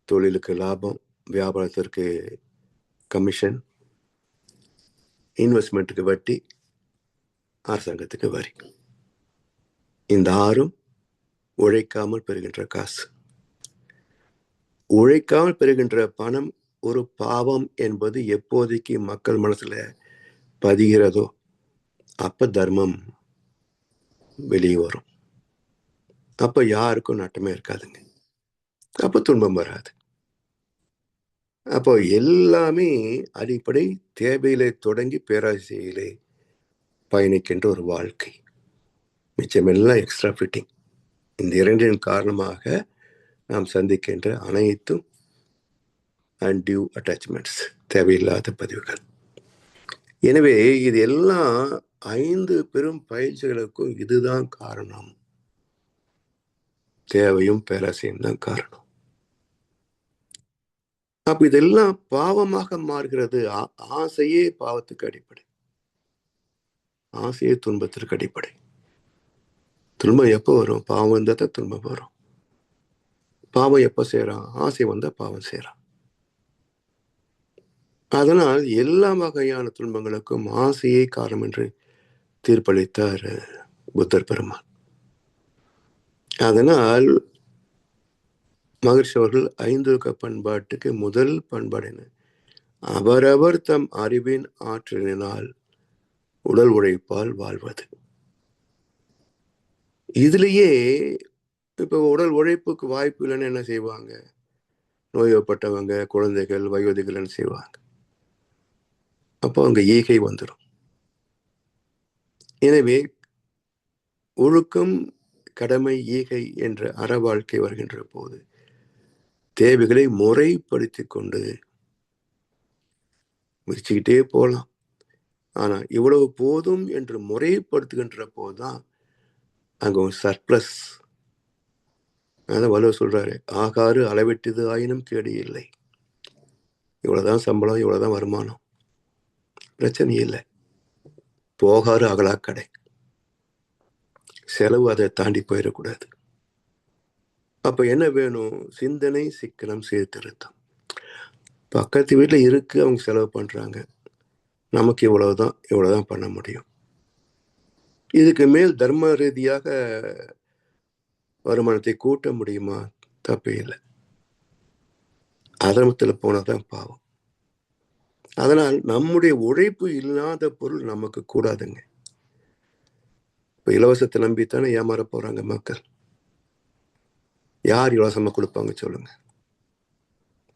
C: தொழிலுக்கு லாபம், வியாபாரத்திற்கு கமிஷன், இன்வெஸ்ட்மெண்ட்டுக்கு வட்டி, அரசாங்கத்துக்கு வரி. இந்த 6ம் உழைக்காமல் பெறுகின்ற காசு. உழைக்காமல் பெறுகின்ற பணம் ஒரு பாவம் என்பது எப்போதைக்கு மக்கள் மனசுல பதிகிறதோ அப்ப தர்மம் வெளியே வரும். அப்ப யாருக்கும் நட்டமே இருக்காதுங்க, அப்ப துன்பம் வராது. அப்போ எல்லாமே அடிப்படை தேவையிலே தொடங்கி பேராசையிலே பயணிக்கின்ற ஒரு வாழ்க்கை. மிச்சமெல்லாம் எக்ஸ்ட்ரா ஃபிட்டிங். இந்த 2 காரணமாக நாம் சந்திக்கின்ற அனைத்தும் அன்டியூ அட்டாச்மெண்ட்ஸ், தேவையில்லாத பதிவுகள். எனவே இது எல்லாம் 5 பெரும் பயிற்சிகளுக்கும் இதுதான் காரணம். தேவையும் பேராசையும் தான் காரணம். அப்ப இதெல்லாம் பாவமாக மாறுகிறது. ஆசையே பாவத்துக்கு அடிப்படை, ஆசையே துன்பத்திற்கு அடிப்படை. துன்பம் எப்போ வரும்? பாவம் வந்தால் தான் துன்பம் வரும். பாவம் எப்போ செய்யறான்? ஆசை வந்தா பாவம் செய்யறான். அதனால் எல்லா வகையான துன்பங்களுக்கும் ஆசையே காரணம் என்று தீர்ப்பளித்தார் புத்தர் பெருமான். அதனால் மகர்ஷி அவர்கள் 5 பண்பாட்டுக்கு முதல் பண்பாடு என்ன? அவரவர் தம் அறிவின் ஆற்றலினால் உடல் உழைப்பால் வாழ்வது. இதுலயே இப்போ உடல் உழைப்புக்கு வாய்ப்பு இல்லைன்னு என்ன செய்வாங்க? நோய்ப்பட்டவங்க, குழந்தைகள், வயோதிகள் என்ன செய்வாங்க? அப்போ அங்க ஈகை வந்துடும். எனவே ஒழுக்கம், கடமை, ஈகை என்ற அற வாழ்க்கை வருகின்ற போது தேவைகளை முறைப்படுத்தி கொண்டு முயற்சிக்கிட்டே போகலாம். ஆனா இவ்வளவு போதும் என்று முறைப்படுத்துகின்ற போதுதான் அங்க ஒரு சர்ப்ளஸ் அதான் வள்ளுவர் சொல்றாரு, ஆகாறு அளவிட்டது ஆயினும் கேடு இல்லை. இவ்வளவுதான் சம்பளம், இவ்வளவுதான் வருமானம், பிரச்சனை இல்லை. போகாறு அகலாக்கடை, செலவு அதை தாண்டி போயிடக்கூடாது. அப்ப என்ன வேணும்? சிந்தனை, சிக்கனம், சீர்திருத்தம். பக்கத்து வீட்டுல இருக்கு, அவங்க செலவு பண்றாங்க, நமக்கு இவ்வளவுதான் பண்ண முடியும். இதுக்கு மேல் தர்ம ரீதியாக வருமானத்தை கூட்ட முடியுமா? தப்பே இல்லை. அதர்மத்துல போனதான் பாவம். அதனால் நம்முடைய உழைப்பு இல்லாத பொருள் நமக்கு கூடாதுங்க. இப்ப இலவசத்தை நம்பித்தானே ஏமாற போறாங்க மக்கள். யார் இலவசமா கொடுப்பாங்க சொல்லுங்க?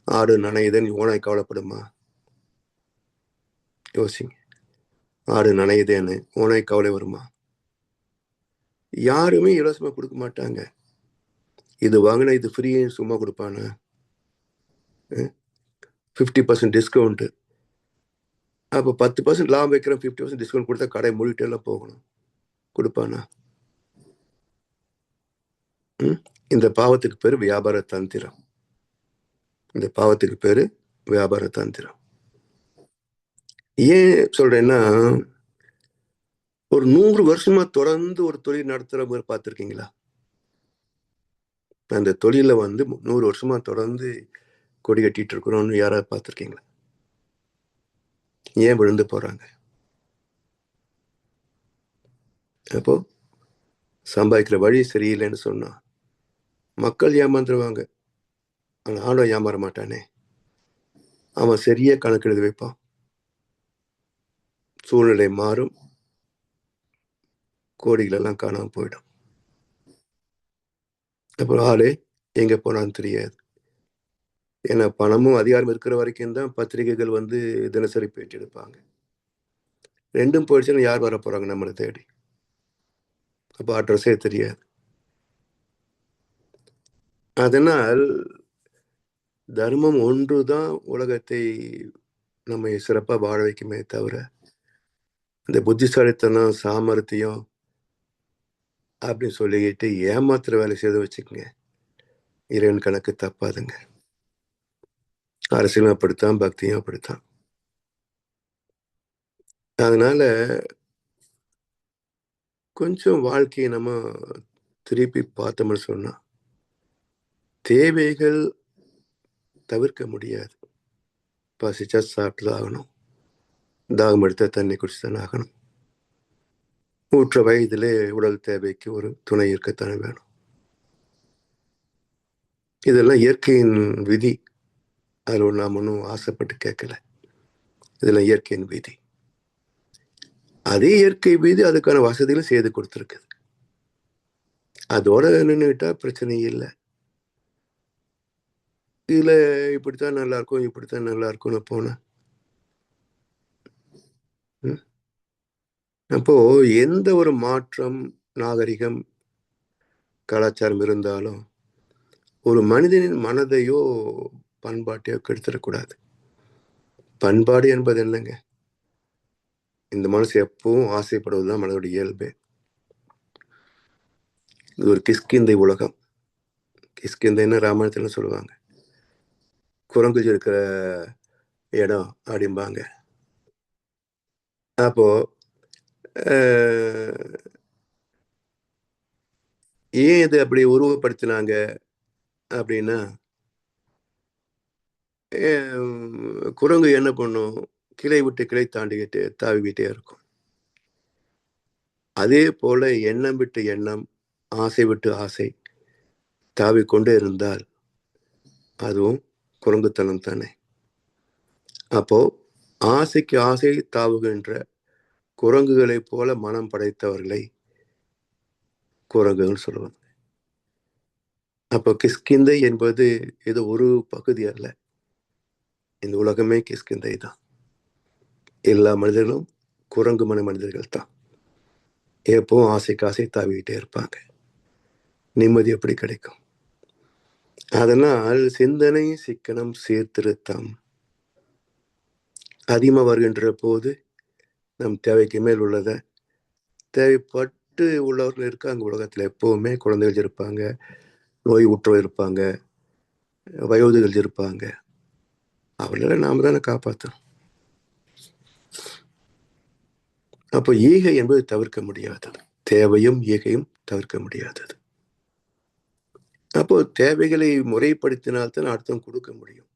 C: ஆடு நனையுதுன்னு ஓனாய் கவலைப்படுமா? யோசிங்க. ஆடு நனையுதேன்னு ஓனாய் கவலை வருமா? யாருமே இலவசமா கொடுக்க மாட்டாங்க. இது வாங்கினா இது ஃப்ரீன்னு சும்மா கொடுப்பானா? 50% டிஸ்கவுண்ட். அப்போ 10% லாபம் வைக்கிறேன், 50% டிஸ்கவுண்ட் கொடுத்தா கடை மூடிட்டு எல்லாம் போகணும், கொடுப்பானா? இந்த பாவத்துக்கு பேரு வியாபார தந்திரம். இந்த பாவத்துக்கு பேரு வியாபார தந்திரம். ஏன் சொல்றேன்னா, ஒரு 100 வருஷமா தொடர்ந்து ஒரு தொழில் நடத்துறவங்க பார்த்திருக்கீங்களா? அந்த தொழில 100 வருஷமா தொடர்ந்து கொடி கட்டிட்டு இருக்கிறோம்னு யாராவது பார்த்திருக்கீங்களா? ஏன் விழுந்து போறாங்க? அப்போ சம்பாதிக்கிற வழி சரியில்லைன்னு சொன்னா மக்கள் ஏமாந்துருவாங்க. ஆனா ஆளும் ஏமாற மாட்டானே. அவன் சரியா கணக்கு எழுதி வைப்பான். சூழ்நிலை மாறும், கோடிகள் எல்லாம் காணாம போயிடும். அப்புறம் ஆளு எங்க போனான்னு தெரியாது. ஏன்னா பணமும் அதிகாரம் இருக்கிற வரைக்கும் தான் பத்திரிகைகள் தினசரி பேட்டி எடுப்பாங்க. ரெண்டும் போயிடுச்சுன்னா யார் வர போறாங்க நம்மளை தேடி? அப்போ அட்ரஸே தெரியாது. அதனால் தர்மம் ஒன்றுதான் உலகத்தை நம்மை சிறப்பா வாழ வைக்குமே தவிர, இந்த புத்திசாலித்தனம், சாமர்த்தியம் அப்படின்னு சொல்லிக்கிட்டு ஏமாத்துற வேலை செய்து வச்சுக்கோங்க, இறைவன் கணக்கு தப்பாதுங்க. அரசியலும் அப்படித்தான், பக்தியும் அப்படித்தான். அதனால கொஞ்சம் வாழ்க்கையை நம்ம திருப்பி பார்த்தோம்னு சொன்னா, தேவைகள் தவிர்க்க முடியாது. பசிச்சா சாப்பிட்டுதான் ஆகணும், தாகம் எடுத்தா தண்ணி குடிச்சுதானே ஆகணும். ஊற்ற வயதிலே உடல் தேவைக்கு ஒரு துணை இருக்கத்தானே வேணும். இதெல்லாம் இயற்கையின் விதி. அதில் நாம் ஒன்றும் ஆசைப்பட்டு கேட்கல. இதெல்லாம் இயற்கையின் விதி. அதே இயற்கை விதி அதுக்கான வசதிகளும் செய்து கொடுத்துருக்குது. அதோட நின்றுட்டா பிரச்சனை இல்லை. இதுல இப்படித்தான் நல்லா இருக்கும், இப்படித்தான் நல்லா இருக்கும்னு போன அப்போ எந்த ஒரு மாற்றம், நாகரிகம், கலாச்சாரம் இருந்தாலும் ஒரு மனிதனின் மனதையோ பண்பாட்டையோ கெடுத்துடக்கூடாது. பண்பாடு என்பது என்னங்க? இந்த மனசு எப்பவும் ஆசைப்படுவதுதான் மனதோட இயல்பு. இது ஒரு கிஷ்கிந்தை உலகம். கிஷ்கிந்தைன்னு ராமாயணத்துல சொல்லுவாங்க, குரங்கு இருக்கிற இடம் அப்படிம்பாங்க. அப்போ ஏன் இது அப்படி உருவப்படுத்தினாங்க அப்படின்னா, குரங்கு என்ன பண்ணும்? கிளை விட்டு கிளை தாண்டிக்கிட்டு தாவிக்கிட்டே இருக்கும். அதே போல எண்ணம் விட்டு எண்ணம், ஆசை விட்டு ஆசை தாவிக்கொண்டே இருந்தால் அதுவும் குரங்குத்தனம் தானே. அப்போ ஆசைக்கு ஆசை தாவுகின்ற குரங்குகளை போல மனம் படைத்தவர்களை குரங்குகள் சொல்லுவாங்க. அப்போ கிஷ்கிந்தை என்பது இது ஒரு பகுதி அல்ல, இந்த உலகமே கிஷ்கிந்தை தான். எல்லா மனிதர்களும் குரங்கு மனிதர்கள் தான். எப்பவும் ஆசைக்கு ஆசை தாவிக்கிட்டே இருப்பாங்க. நிம்மதி எப்படி கிடைக்கும்? அதனால் சிந்தனை, சிக்கனம், சீர்திருத்தம் அதிகமாக வருகின்ற போது நம் தேவைக்கு மேல் உள்ளத, தேவைப்பட்டு உள்ளவர்கள் இருக்காங்க உலகத்துல. எப்பவுமே குழந்தைகள் இருப்பாங்க, நோய் உற்றவர் இருப்பாங்க, வயோதிகள் இருப்பாங்க. அவர்கள நாம தானே காப்பாற்றணும். அப்போ ஈகை என்பது தவிர்க்க முடியாதது. தேவையும் ஈகையும் தவிர்க்க முடியாதது. அப்போ தேவைகளை முறைப்படுத்தினால்தான் அர்த்தம் கொடுக்க முடியும்.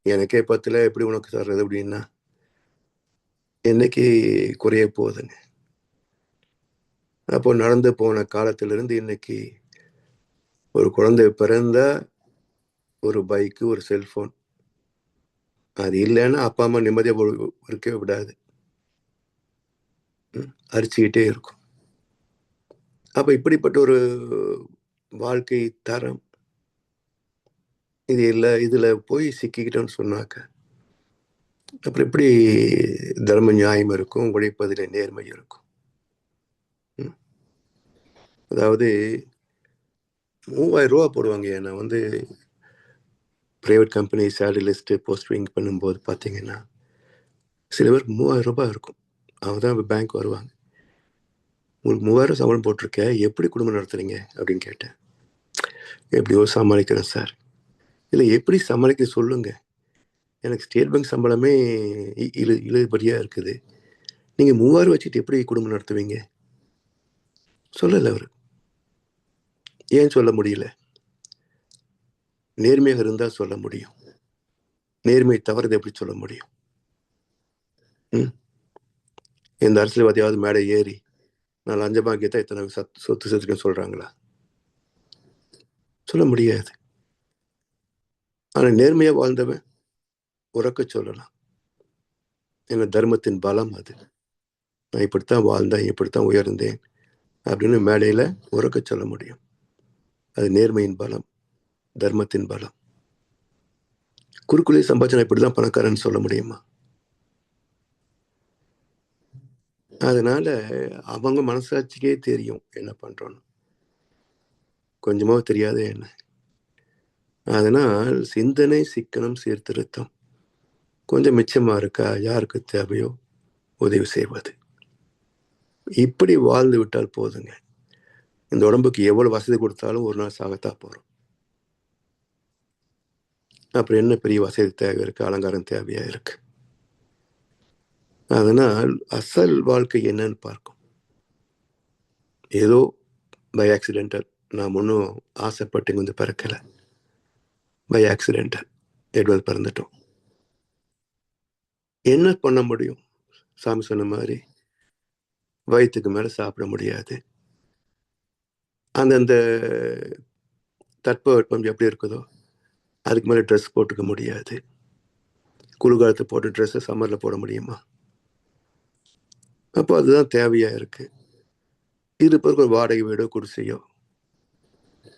C: எனக்கே 10ல் எப்படி உனக்கு தர்றது அப்படின்னா என்னைக்கு குறைய போகுதுங்க. அப்போ நடந்து போன காலத்திலிருந்து இன்னைக்கு ஒரு குழந்தை பிறந்தா ஒரு பைக்கு, ஒரு செல்போன், அது இல்லைன்னா அப்பா அம்மா நிம்மதியா இருக்கவே விடாது, அரிச்சுக்கிட்டே இருக்கும். அப்ப இப்படிப்பட்ட ஒரு வாழ்க்கை தரம் இது இல்லை, இதுல போய் சிக்கிக்கிட்டோம்னு சொன்னாக்க அப்புறம் எப்படி தர்ம நியாயம் இருக்கும், உழைப்பதில் நேர்மை இருக்கும்? அதாவது 3000 ரூபா போடுவாங்க. நான் வந்து private company salary list posting பண்ணும்போது பார்த்தீங்கன்னா சில பேருக்கு 3000 ரூபாய் இருக்கும். அவங்க தான் பேங்க் வருவாங்க. உங்களுக்கு 3000 சம்பளம் போட்டிருக்க, எப்படி குடும்பம் நடத்துறீங்க அப்படின்னு கேட்டேன். எப்படியோ சமாளிக்கிறேன் சார். இல்லை, எப்படி சமாளிக்க சொல்லுங்க. எனக்கு ஸ்டேட் பேங்க் சம்பளமே இழுபடியா இருக்குது. நீங்க 3000 வச்சுட்டு எப்படி குடும்பம் நடத்துவீங்க? சொல்லல அவரு. ஏன் சொல்ல முடியல? நேர்மையாக இருந்தா சொல்ல முடியும். நேர்மை தவறுது எப்படி சொல்ல முடியும்? இந்த அரசியல்வாதியாவது மேடை ஏறி நான் லஞ்சமா கேட்டா இத்தனை சொத்து சேர்த்துக்கன்னு சொல்றாங்களா? சொல்ல முடியாது. ஆனா நேர்மையா வாழ்ந்தவன் உறக்க சொல்லலாம். என்ன தர்மத்தின் பலம் அது. நான் இப்படித்தான் வாழ்ந்தேன், இப்படித்தான் உயர்ந்தேன் அப்படின்னு மேடையில உறக்க சொல்ல முடியும். அது நேர்மையின் பலம், தர்மத்தின் பலம். குறுக்குள்ளே சம்பாதிச்சா இப்படிதான் பணக்காரன்னு சொல்ல முடியுமா? அதனால அவங்க மனசாட்சிக்கே தெரியும் என்ன பண்றோன்னு. கொஞ்சமா தெரியாத என்ன. அதனால் சிந்தனை, சிக்கனம், சீர்திருத்தம் கொஞ்சம் மிச்சமா இருக்கா, யாருக்கு தேவையோ உதவி செய்வது, இப்படி வாழ்ந்து விட்டால் போதுங்க. இந்த உடம்புக்கு எவ்வளவு வசதி கொடுத்தாலும் ஒரு நாள் சாகத்தான் போறோம். அப்புறம் என்ன பெரிய வசதி தேவை இருக்கு, அலங்காரம் தேவையா இருக்கு? அதனால் அசல் வாழ்க்கை என்னன்னு பார்க்கும். ஏதோ பை ஆக்சிடென்டல், நாம் ஒன்றும் ஆசைப்பட்டு இங்க வந்து பிறக்கல. பை ஆக்சிடென்டல் எட்வல் பிறந்துட்டோம். என்ன பண்ண முடியும்? சாமி சொன்ன மாதிரி வயிற்றுக்கு மேல சாப்பிட முடியாது. அந்தந்த தட்பவெப்பம் எப்படி இருக்குதோ அதுக்கு மேல ட்ரெஸ் போட்டுக்க முடியாது. குளிர்காலத்தை போட்டு ட்ரெஸ் சம்மர்ல போட முடியுமா? அப்போ அதுதான் தேவையா இருக்கு. இது பிறகு ஒரு வாடகை வீடோ குடிசையோ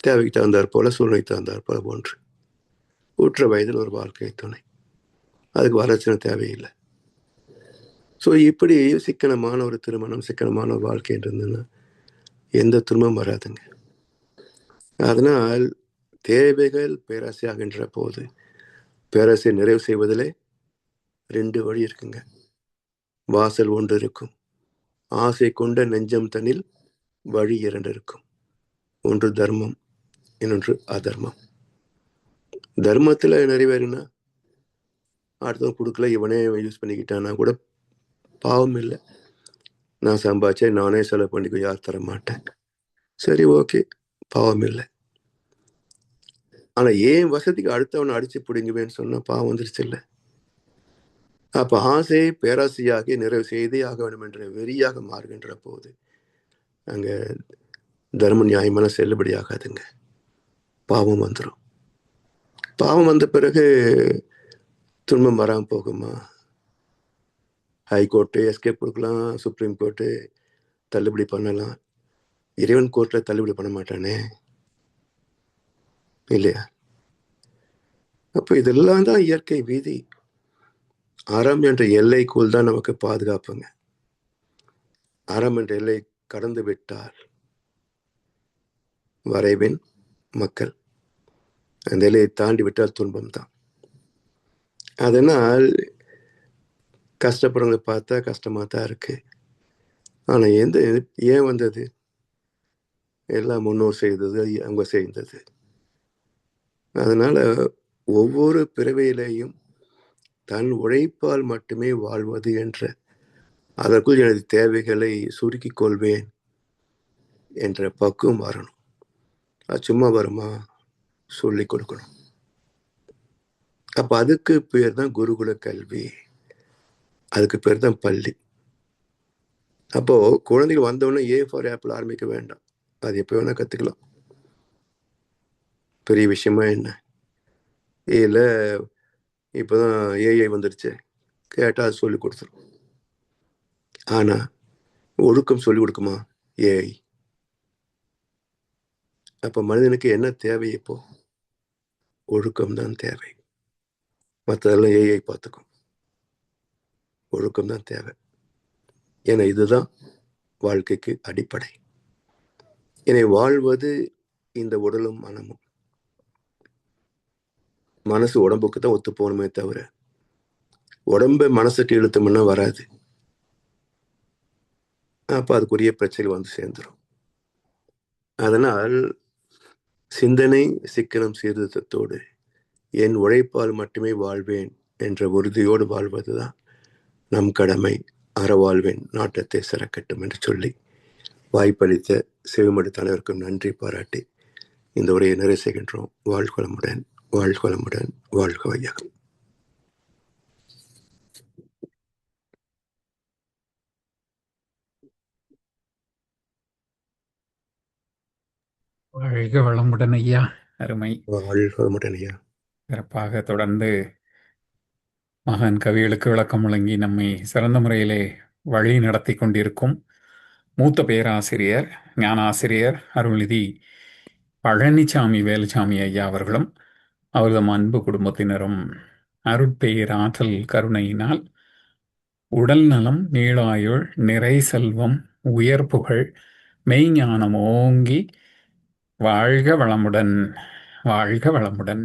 C: தேவைக்கு தகுந்தாற் போல, சூழ்நிலைக்கு தகுந்தாற் போல ஒன்று. ஊற்ற வயதில் ஒரு வாழ்க்கை துணை, அதுக்கு வரட்சணை தேவையில்லை. ஸோ இப்படி சிக்கனமான ஒரு திருமணம், சிக்கனமான ஒரு வாழ்க்கை இருந்ததுன்னா எந்த துன்பமும் வராதுங்க. அதனால் தேவைகள் பேராசையாகின்ற போது பேராசை நிறைவு செய்வதிலே 2 வழி இருக்குங்க. வாசல் ஒன்று இருக்கும். ஆசை கொண்ட நெஞ்சம் தனில் வழி 2 இருக்கும். ஒன்று தர்மம், இன்னொன்று அதர்மம். தர்மத்துல நிறைவேறினா அடுத்தவங்க கொடுக்கல, இவனே யூஸ் பண்ணிக்கிட்டானா கூட பாவம் இல்லை. நான் சம்பாதிச்சேன், நானே செலவு பண்ணிக்க, யார் தர மாட்டேன். சரி, ஓகே, பாவம் இல்லை. ஆனா ஏன் வசதிக்கு அடுத்தவனை அடிச்சு பிடிங்குவேன்னு சொன்னா பாவம் வந்துருச்சு இல்லை. அப்ப ஆசை பேராசையாகி நிறைவு செய்தே ஆக வேண்டும் என்ற வெறியாக மாறுகின்ற போது அங்க தர்ம நியாயமான செல்லுபடி ஆகாதுங்க. பாவம் வந்துடும். பாவம் வந்த பிறகு துன்பம் வராம போகுமா? ஹைகோர்ட்டு எஸ்கேப் கொடுக்கலாம், சுப்ரீம் கோர்ட்டு தள்ளுபடி பண்ணலாம். இறைவன் கோர்ட்ல தள்ளுபடி பண்ண மாட்டானே, இல்லையா? அப்ப இதெல்லாம் தான் இயற்கை விதி. அறம் என்ற எல்லைக்குள் தான் நமக்கு பாதுகாப்புங்க. அறம் என்ற எல்லை கடந்து விட்டால் வரைவின் மக்கள், அந்த எல்லையை தாண்டி விட்டால் துன்பம் தான். அதனால் கஷ்டப்படுறவங்களை பார்த்தா கஷ்டமா தான் இருக்கு. ஆனா ஏன் வந்தது? எல்லாம் முன்னோர் செய்தது, அவங்க செய்தது. அதனால ஒவ்வொரு பிறவியிலேயும் தன் உழைப்பால் மட்டுமே வாழ்வது என்ற, அதற்குள் எனது தேவைகளை சுருக்கிக் கொள்வேன் என்ற பக்குவம் வரணும். அது சும்மா வருமா? சொல்லிக் கொடுக்கணும். அப்ப அதுக்கு பேர் தான் குருகுல கல்வி, அதுக்கு பேர் தான் பள்ளி. அப்போ குழந்தைகள் வந்தவொடனே ஏ ஃபார் ஆப்பிள் ஆரம்பிக்க வேண்டாம். அது எப்போ வேணா கத்துக்கலாம். பெரிய விஷயமா என்ன? ஏல இப்போதான் ஏஐ வந்துருச்சு, கேட்டா அது சொல்லி கொடுத்துரும். ஆனா ஒழுக்கம் சொல்லி கொடுக்குமா ஏஐ? அப்ப மனிதனுக்கு என்ன தேவை? இப்போ ஒழுக்கம் தான் தேவை. மற்றதெல்லாம் ஏஐ பார்த்துக்கும். ஒழுக்கம் தான் தேவை. ஏன்னா இதுதான் வாழ்க்கைக்கு அடிப்படை. என்னை வாழ்வது இந்த உடலும் மனமும். மனசு உடம்புக்கு தான் ஒத்து போகணுமே தவிர உடம்பை மனசுக்கு இழுத்தோம்னா வராது. அப்ப அதுக்குரிய பிரச்சனை வந்து சேர்ந்துடும். அதனால் சிந்தனை சிக்கனம் சீர்திருத்தத்தோடு என் உழைப்பால் மட்டுமே வாழ்வேன் என்ற உறுதியோடு வாழ்வதுதான் நம் கடமை. அறவாழ்வேன் நாட்டத்தை சிறக்கட்டும் என்று சொல்லி வாய்ப்பளித்த செவிமடு தலைவருக்கும் நன்றி பாராட்டி இந்த உரையை நிறைவு செய்கின்றோம். வாழ்வளமுடன், வாழ்வளமுடன், வாழ்க வையகம்.
A: வாழ்க வளமுடன் ஐயா. அருமை.
C: வாழ்க வளமுடன் ஐயா.
A: சிறப்பாக தொடர்ந்து மகான் கவிகளுக்கு விளக்கம் வழங்கி நம்மை சிறந்த முறையிலே வழி நடத்தி கொண்டிருக்கும் மூத்த பேராசிரியர் ஞானாசிரியர் அருள்நிதி பழனிசாமி வேலுசாமி ஐயா அவர்களும் அவர்தம் அன்பு குடும்பத்தினரும் அருட்பேராற்றல் கருணையினால் உடல் நலம், நீளாயுள், நிறை செல்வம், உயர் புகழ், மெய்ஞானம் ஓங்கி வாழ்க வளமுடன், வாழ்க வளமுடன்,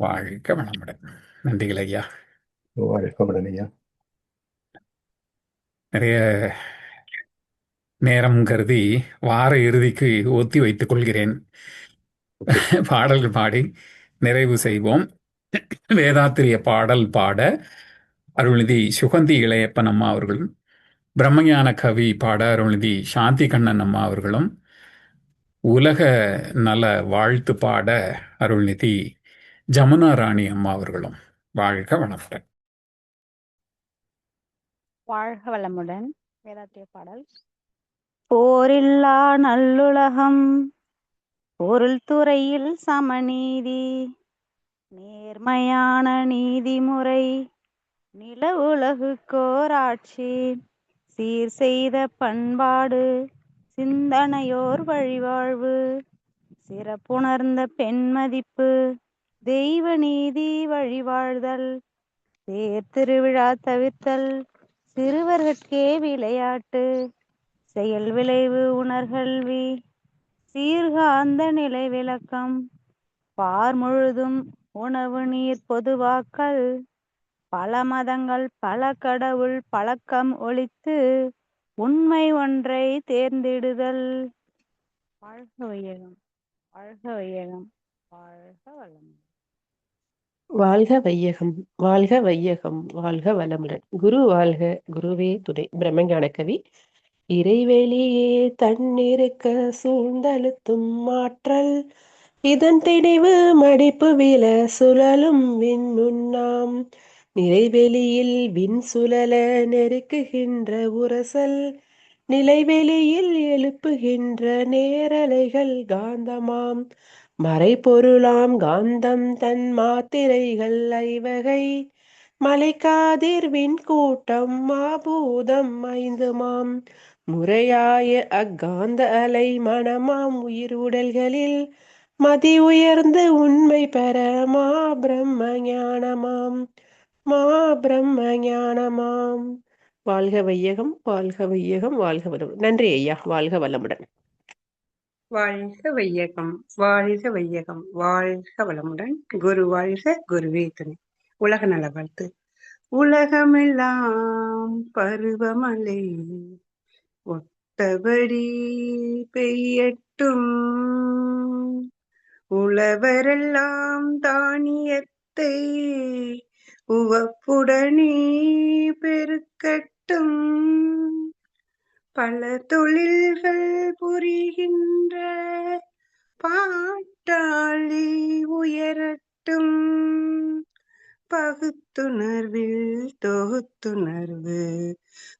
A: வாழ்க வளமுடன். நன்றிகள் ஐயா.
E: வாழ்க வளமுடன் ஐயா.
A: நிறைய நேரம் கருதி வார இறுதிக்கு ஒத்தி வைத்துக் கொள்கிறேன். பாடல்கள் பாடி நிறைவு செய்வோம். வேதாத்திரிய பாடல் பாட அருள்நிதி சுகந்தி இளையப்பன் அம்மா அவர்களும், பிரம்மஞான கவி பாட அருள்நிதி சாந்தி கண்ணன் அம்மா அவர்களும், உலக நல வாழ்த்து பாட அருள்நிதி ஜமுனா ராணி அம்மா அவர்களும். வாழ்க வளமுடன்.
D: வாழ்க வளமுடன். வேதாத்திரிய பாடல். போரில்லா நல்லுலகம், பொருள் துறையில் சமநீதி, நேர்மையான நீதிமுறை, நில உலகுக்கோராட்சி, சீர் செய்த பண்பாடு, சிந்தனையோர் வழிவாழ்வு, சிறப்புணர்ந்த பெண்மதிப்பு, தெய்வ நீதி வழிவாழ்தல், தேர்திருவிழா தவிர்த்தல், சிறுவர்கட்கே விளையாட்டு, செயல் விளைவு உணர்கல்வி, சீர்காந்த நிலை விளக்கம், பார் முழுதும் உணவு நீர் பொதுவாக்கல், பல மதங்கள் பல கடவுள் பழக்கம் ஒழித்து உண்மை ஒன்றை தேர்ந்திடுதல். வாழ்க வையகம், வாழ்க வையகம், வாழ்க வளம்.
B: வாழ்க வையகம், வாழ்க வையகம், வாழ்க வளமுடன். குரு வாழ்க, குருவே துணை. பிரம்மஞான கவி. இறைவெளியே தன்னிருக்க சூழ்ந்தழுத்தும் ஆற்றல், இதன் திணிவு மடிப்பு வில சுழலும் விண்ணுண்ணாம், நிறைவெளியில் விண் சுழல நெருக்குகின்ற உரசல், நிலைவெளியில் எழுப்புகின்ற நேரலைகள் காந்தமாம், மறைபொருளாம் காந்தம் தன் மாத்திரைகள் ஐவகை, மலைக்காதிர் விண்கூட்டம் மாபூதம் ஐந்துமாம், முறையாய அக்காந்த அலை மனமாம் உயிர் உடல்களில் மதி உயர்ந்து உண்மை பெற மா பிரம்ம ஞானமாம், மா பிரம்ம ஞானமாம். வாழ்க வையகம், வாழ்க வையகம், வாழ்க வளமுடன். நன்றி ஐயா. வாழ்க வளமுடன்.
F: வாழ்க வையகம், வாழ்க வையகம், வாழ்க வளமுடன். குரு வாழ்க, குருவே துணை. உலக நல வாழ்த்து. உலகமெல்லாம் பருவமழை ஒத்த தொட்டபடி பெய்யட்டும். உழவரெல்லாம் தானியத்தை உவப்புடனே பெருக்கட்டும். பல தொழில்கள் புரிகின்ற பாட்டாளி உயரட்டும். பகுத்துணர்வில் தொகுத்துணர்வு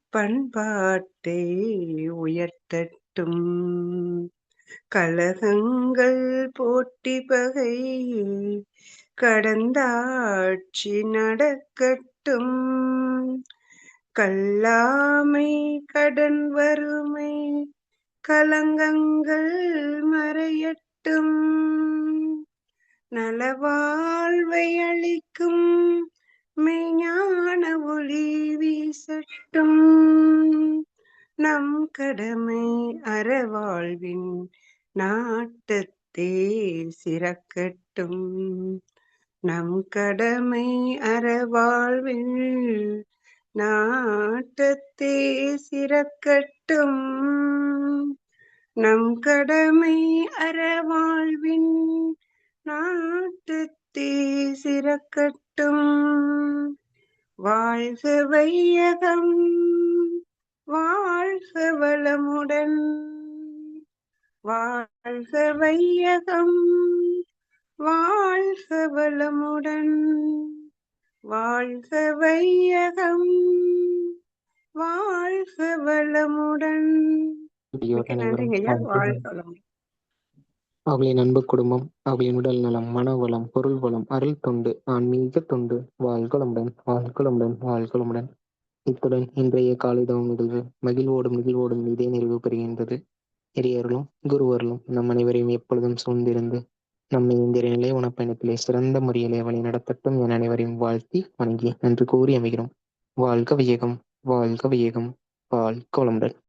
F: பண்பாட்டை உயர்த்தட்டும். கலகங்கள் போட்டி பகை கடந்தாட்சி நடக்கட்டும். கல்லாமை கடன் வறுமை கலங்கங்கள் மறையட்டும். நலவாழ்வை அளிக்கும் மெய்ஞான ஒளி வீசட்டும். நம் கடமை அறவாழ்வின் நாட்டத்தே சிறக்கட்டும். நம் கடமை அறவாழ்வின் நாட்டத்தே சிறக்கட்டும். நம் கடமை அறவாழ்வின் நாட்டத்தே சிறக்கட்டும். வாழ்க வையகம், வாழ்க வளமுடன். வாழ்க வையகம், வாழ்க வளமுடன். வாழ்க வையகம், வாழ்க வளமுடன். மிக்க நன்றிங்க ஐயா. வாழ்க வளமுடன்.
G: அவர்களின் அன்பு குடும்பம், அவர்களின் உடல் நலம், மனவளம், பொருள் வளம், அருள் தொண்டு, ஆன்மீக தொண்டு, வாழ்கலமுடன், வாழ்கலமுடன், வாழ்கலமுடன். இத்துடன் இன்றைய காலைதவம் நிகழ்வு மகிழ்வோடும் இதே நிறைவு பெறுகின்றது. இறையர்களும் குருவர்களும் நம் அனைவரையும் எப்பொழுதும் சூழ்ந்திருந்து நம்மை இந்த நிலை உணப்பயணத்திலே சிறந்த முறையிலே வழி நடத்தட்டும் என அனைவரையும் வாழ்த்தி வணங்கி நன்றி கூறி அமைகிறோம். வாழ்க வையகம், வாழ்க வையகம், வாழ்க வளமுடன்.